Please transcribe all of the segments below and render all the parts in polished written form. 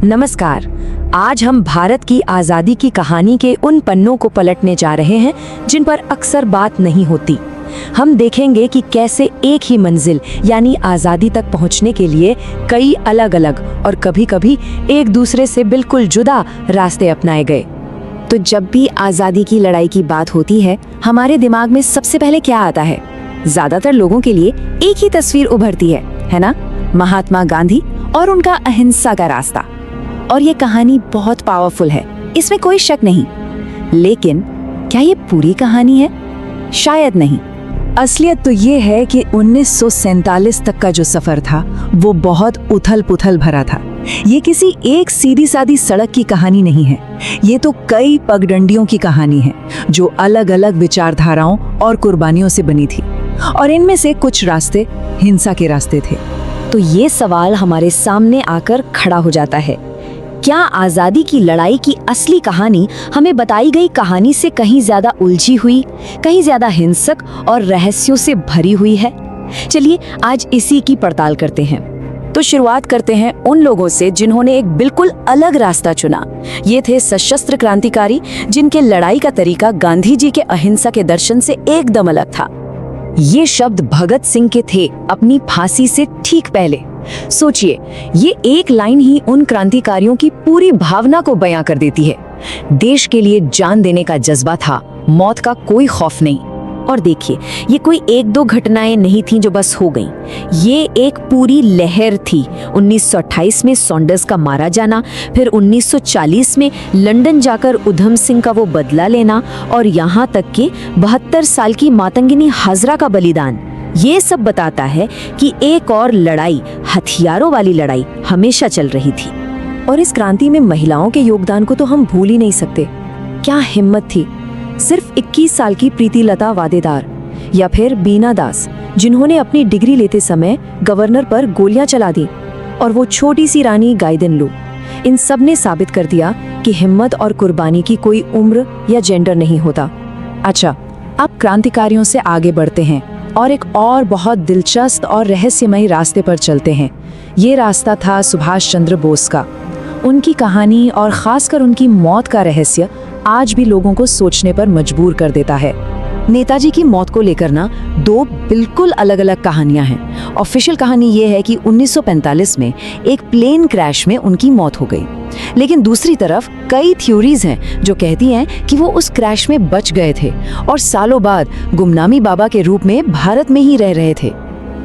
नमस्कार। आज हम भारत की आज़ादी की कहानी के उन पन्नों को पलटने जा रहे हैं जिन पर अक्सर बात नहीं होती। हम देखेंगे कि कैसे एक ही मंजिल यानी आज़ादी तक पहुंचने के लिए कई अलग अलग और कभी-कभी एक दूसरे से बिल्कुल जुदा रास्ते अपनाए गए। तो जब भी आज़ादी की लड़ाई की बात होती है, हमारे दिमाग में सबसे पहले क्या आता है? ज्यादातर लोगों के लिए एक ही तस्वीर उभरती है ना? महात्मा गांधी और उनका अहिंसा का रास्ता। और ये कहानी बहुत पावरफुल है, इसमें कोई शक नहीं। लेकिन क्या ये पूरी कहानी है? शायद नहीं। असलियत तो ये है कि 1947 तक का जो सफर था वो बहुत उथल-पुथल भरा था। ये किसी एक सीधी सादी सड़क की कहानी नहीं है, ये तो कई पगडंडियों की कहानी है जो अलग-अलग विचारधाराओं और कुर्बानियों से बनी थी, और इनमें से कुछ रास्ते हिंसा के रास्ते थे। तो ये सवाल हमारे सामने आकर खड़ा हो जाता है, क्या आज़ादी की लड़ाई की असली कहानी हमें बताई गई कहानी से कहीं ज्यादा उलझी हुई, कहीं ज्यादा हिंसक और रहस्यों से भरी हुई है? चलिए आज इसी की पड़ताल करते हैं। तो शुरुआत करते हैं उन लोगों से जिन्होंने एक बिल्कुल अलग रास्ता चुना। ये थे सशस्त्र क्रांतिकारी जिनके लड़ाई का तरीका गांधी जी के अहिंसा के दर्शन से एकदम अलग था। ये शब्द भगत सिंह के थे अपनी फांसी से ठीक पहले। सोचिए, ये एक लाइन ही उन क्रांतिकारियों की पूरी भावना को बयां कर देती है। देश के लिए जान देने का जज्बा था, मौत का कोई खौफ नहीं। और देखिए, ये कोई एक दो घटनाएं नहीं थीं जो बस हो गईं। ये एक पूरी लहर थी। 1928 में सॉन्डर्स का मारा जाना, फिर 1940 में लंदन जाकर उधम सिंह का वो बदला लेना, और यहाँ तक कि 72 साल की मातंगिनी हाजरा का बलिदान। ये सब बताता है कि एक और लड़ाई, हथियारों वाली लड़ाई, हमेशा चल रही थी। और इस क्रांति में महिलाओं के योगदान को तो हम भूल ही नहीं सकते। क्या हिम्मत थी! सिर्फ 21 साल की प्रीति लता वादेदार, या फिर बीना दास, जिन्होंने अपनी डिग्री लेते समय गवर्नर पर गोलियां चला दी, और वो छोटी सी रानी गाइदिनलू। इन सब ने साबित कर दिया कि हिम्मत और कुर्बानी की कोई उम्र या जेंडर नहीं होता। अच्छा, अब क्रांतिकारियों से आगे बढ़ते हैं और एक और बहुत दिलचस्प और रहस्यमयी रास्ते पर चलते हैं। ये रास्ता था सुभाष चंद्र बोस का। उनकी कहानी और खासकर उनकी मौत का रहस्य आज भी लोगों को सोचने पर मजबूर कर देता है। नेताजी की मौत को लेकर ना दो बिल्कुल अलग अलग कहानियां हैं। ऑफिशियल कहानी ये है कि 1945 में एक प्लेन क्रैश में उनकी मौत हो गई, लेकिन दूसरी तरफ कई थ्योरीज हैं जो कहती हैं कि वो उस क्रैश में बच गए थे और सालों बाद गुमनामी बाबा के रूप में भारत में ही रह रहे थे।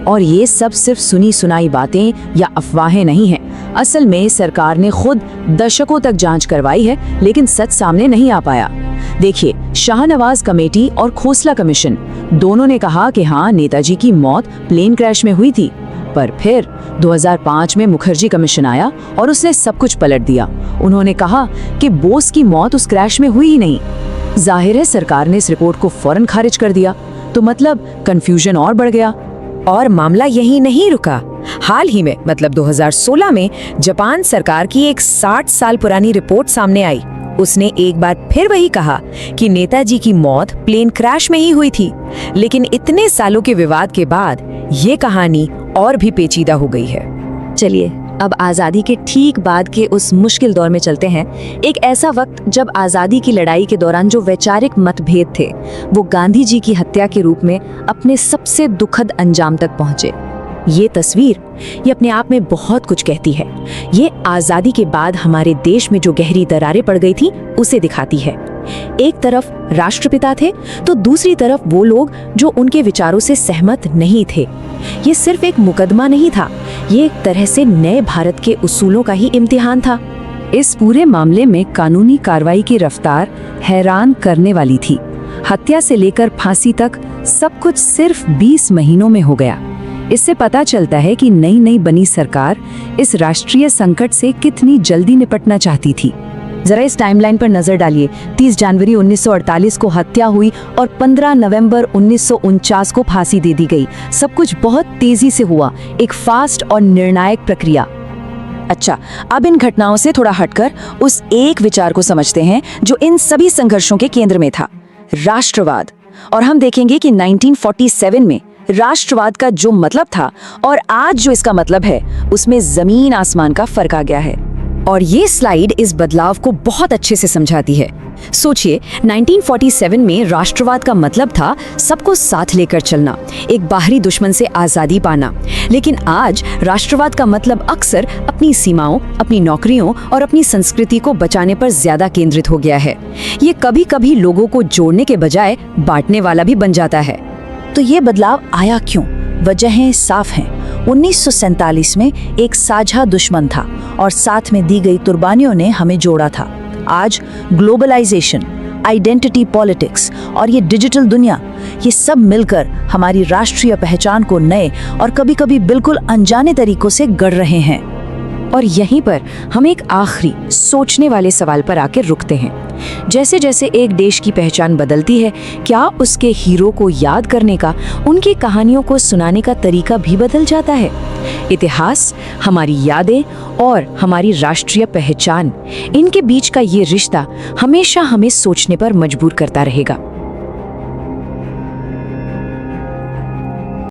और ये सब सिर्फ सुनी सुनाई बातें या अफवाहें नहीं हैं। असल में सरकार ने खुद दशकों तक जांच करवाई है, लेकिन सच सामने नहीं आ पाया। देखिए, शाहनवाज कमेटी और खोसला कमीशन दोनों ने कहा कि हाँ, नेताजी की मौत प्लेन क्रैश में हुई थी। पर फिर 2005 में मुखर्जी कमीशन आया और उसने सब कुछ पलट दिया। उन्होंने कहा कि बोस की मौत उस क्रैश में हुई ही नहीं। जाहिर है सरकार ने इस रिपोर्ट को फौरन खारिज कर दिया, तो मतलब कंफ्यूजन और बढ़ गया। और मामला यही नहीं रुका। हाल ही में मतलब 2016 में जापान सरकार की एक 60 साल पुरानी रिपोर्ट सामने आई। उसने एक बार फिर वही कहा कि नेताजी की मौत प्लेन क्रैश में ही हुई थी। लेकिन इतने सालों के विवाद के बाद ये कहानी और भी पेचीदा हो गई है। चलिए अब आज़ादी के ठीक बाद के उस मुश्किल दौर में चलते हैं। एक ऐसा वक्त जब आज़ादी की लड़ाई के दौरान जो वैचारिक मतभेद थे वो गांधी जी की हत्या के रूप में अपने सबसे दुखद अंजाम तक पहुंचे। ये तस्वीर ये अपने आप में बहुत कुछ कहती है। ये आज़ादी के बाद हमारे देश में जो गहरी दरारें पड़ गई थी उसे दिखाती है। एक तरफ राष्ट्रपिता थे तो दूसरी तरफ वो लोग जो उनके विचारों से सहमत नहीं थे। ये सिर्फ एक मुकदमा नहीं था, ये एक तरह से नए भारत के उसूलों का ही इम्तिहान था। इस पूरे मामले में कानूनी कार्रवाई की रफ्तार हैरान करने वाली थी। हत्या से लेकर फांसी तक सब कुछ सिर्फ 20 महीनों में हो गया। इससे पता चलता है कि नई नई बनी सरकार इस राष्ट्रीय संकट से कितनी जल्दी निपटना चाहती थी। जरा इस टाइमलाइन पर नजर डालिए। 30 जनवरी 1948 को हत्या हुई और 15 नवंबर 1949 को फांसी दे दी गई। सब कुछ बहुत तेजी से हुआ, एक फास्ट और निर्णायक प्रक्रिया। अच्छा, अब इन घटनाओं से थोड़ा हटकर उस एक विचार को समझते हैं जो इन सभी संघर्षों के केंद्र में था, राष्ट्रवाद। और हम देखेंगे कि 1947 में राष्ट्रवाद का जो मतलब था और आज जो इसका मतलब है, उसमें जमीन आसमान का फर्क आ गया है। और ये स्लाइड इस बदलाव को बहुत अच्छे से समझाती है। सोचिए, 1947 में राष्ट्रवाद का मतलब था सबको साथ लेकर चलना, एक बाहरी दुश्मन से आज़ादी पाना। लेकिन आज राष्ट्रवाद का मतलब अक्सर अपनी सीमाओं, अपनी नौकरियों और अपनी संस्कृति को बचाने पर ज्यादा केंद्रित हो गया है। ये कभी-कभी लोगों को जोड़ने के बजाय बांटने वाला भी बन जाता है। तो ये बदलाव आया क्यों? वजहें साफ हैं। 1947 में एक साझा दुश्मन था और साथ में दी गई कुर्बानियों ने हमें जोड़ा था। आज ग्लोबलाइजेशन, आइडेंटिटी पॉलिटिक्स और ये डिजिटल दुनिया, ये सब मिलकर हमारी राष्ट्रीय पहचान को नए और कभी-कभी बिल्कुल अनजाने तरीकों से गढ़ रहे हैं। और यहीं पर हम एक आखिरी सोचने वाले सवाल पर आकर रुकते हैं। जैसे जैसे एक देश की पहचान बदलती है, क्या उसके हीरो को याद करने का, उनकी कहानियों को सुनाने का तरीका भी बदल जाता है? इतिहास, हमारी यादें और हमारी राष्ट्रीय पहचान, इनके बीच का ये रिश्ता हमेशा हमें सोचने पर मजबूर करता रहेगा।